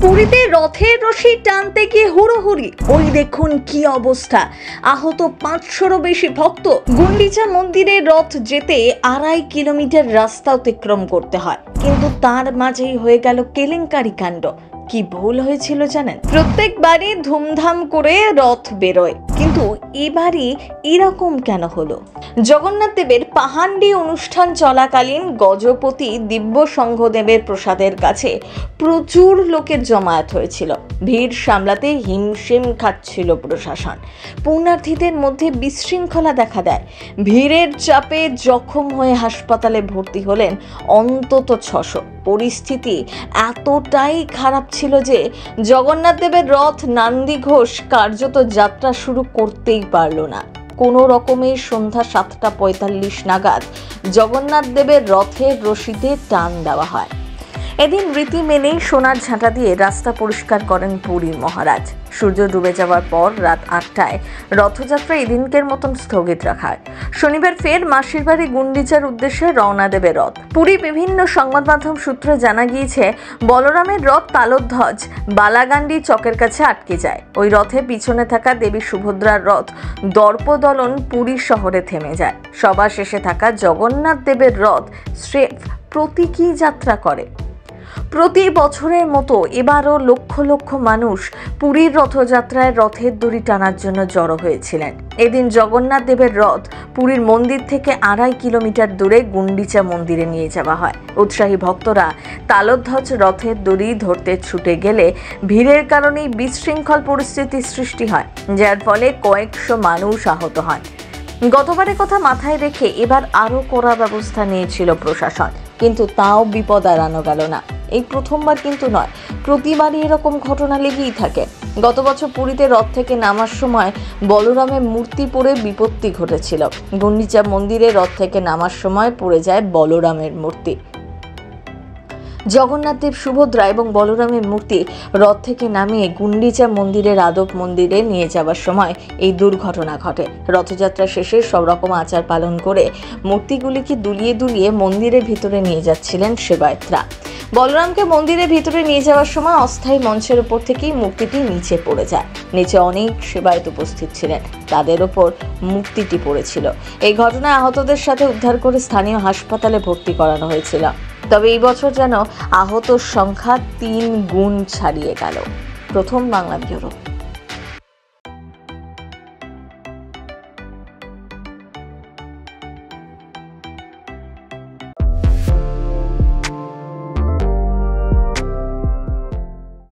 পুরীতে রথের রশি টানতে গিয়ে হুড়োহুড়ি, ওই দেখুন কি অবস্থা। আহত 500-রও বেশি ভক্ত। গুন্ডিচা মন্দিরে রথ যেতে 2.5 কিলোমিটার রাস্তা অতিক্রম করতে হয়, কিন্তু তার মাঝেই হয়ে গেল কেলেঙ্কারি কাণ্ড। কি ভুল হয়েছিল জানেন? প্রত্যেকবারই ধুমধাম করে রথ বেরোয়, কিন্তু এবারই এরকম কেন হলো? জগন্নাথ দেবের পাহান্ডি অনুষ্ঠান চলাকালীন গজপতি দিব্য সংঘদেবের প্রসাদের কাছে প্রচুর লোকের জমায়েত হয়েছিল। ভিড় সামলাতে হিমশিম খাচ্ছিল প্রশাসন। পুণ্যার্থীদের মধ্যে বিশৃঙ্খলা দেখা দেয়। ভিড়ের চাপে জখম হয়ে হাসপাতালে ভর্তি হলেন অন্তত 600। পরিস্থিতি এতটাই খারাপ ছিল যে জগন্নাথ দেবের রথ নান্দি ঘোষ কার্যত যাত্রা শুরু করতেই পারল না। কোনো রকমে সন্ধ্যা 7:45 নাগাদ জগন্নাথ দেবের রথের রশিতে টান দেওয়া হয়। এদিন রীতি মেনেই সোনার ঝাঁটা দিয়ে রাস্তা পরিষ্কার করেন পুরীর মহারাজ। সূর্য ডুবে যাওয়ার পর রাত 8টায় রথযাত্রা এদিনকের মতন স্থগিত রাখা হয়। শনিবার ফের মাসির বাড়ি গুন্ডিচার উদ্দেশ্যে রওনা দেবে রথ। পুরী বিভিন্ন সংবাদ মাধ্যম সূত্রে জানা গিয়েছে, বলরামের রথ তালধ্বজ বালাগান্ডি চকের কাছে আটকে যায়। ওই রথে পিছনে থাকা দেবী সুভদ্রার রথ দর্পদলন পুরী শহরে থেমে যায়। সবার শেষে থাকা জগন্নাথ দেবের রথ স্রেফ প্রতীকী যাত্রা করে। প্রতি বছরের মতো এবারও লক্ষ লক্ষ মানুষ পুরীর রথযাত্রায় রথের দড়ি টানার জন্য জড়ো হয়েছিলেন। এদিন জগন্নাথ দেবের রথ পুরীর মন্দির থেকে 2.5 কিলোমিটার দূরে গুন্ডিচা মন্দিরে নিয়ে যাওয়া হয়। উৎসাহী ভক্তরা তালধ্বজ রথের দড়ি ধরতে ছুটে গেলে ভিড়ের কারণেই বিশৃঙ্খল পরিস্থিতির সৃষ্টি হয়, যার ফলে কয়েকশো মানুষ আহত হয়। গতবারের কথা মাথায় রেখে এবার আরও কড়া ব্যবস্থা নিয়েছিল প্রশাসন, কিন্তু তাও বিপদ এড়ানো গেল না। এই প্রথমবার কিন্তু নয়, প্রতিবারই এরকম ঘটনা লেগেই থাকে। গত বছর পুরীতে রথ থেকে নামার সময় বলরামের মূর্তি পড়ে বিপত্তি ঘটেছিল। গুন্ডিচা মন্দিরে রথ থেকে নামার সময় পড়ে যায় বলরামের মূর্তি। জগন্নাথ দেব, সুভদ্রা এবং বলরামের মূর্তি রথ থেকে নামিয়ে গুন্ডিচা মন্দিরের আদব মন্দিরে নিয়ে যাওয়ার সময় এই দুর্ঘটনা ঘটে। রথযাত্রা শেষে সব রকম আচার পালন করে মূর্তিগুলিকে দুলিয়ে দুলিয়ে মন্দিরের ভিতরে নিয়ে যাচ্ছিলেন সেবায়েতরা। বলরামকে মন্দিরের ভিতরে নিয়ে যাওয়ার সময় অস্থায়ী মঞ্চের উপর থেকেই মূর্তিটি নিচে পড়ে যায়। নিচে অনেক সেবায়েত উপস্থিত ছিলেন, তাদের ওপর মূর্তিটি পড়েছিল। এই ঘটনায় আহতদের সাথে উদ্ধার করে স্থানীয় হাসপাতালে ভর্তি করানো হয়েছিল। তবে এই বছর যেন আহতর সংখ্যা 3 গুণ ছাড়িয়ে গেল। প্রথম বাংলা ব্যুরো।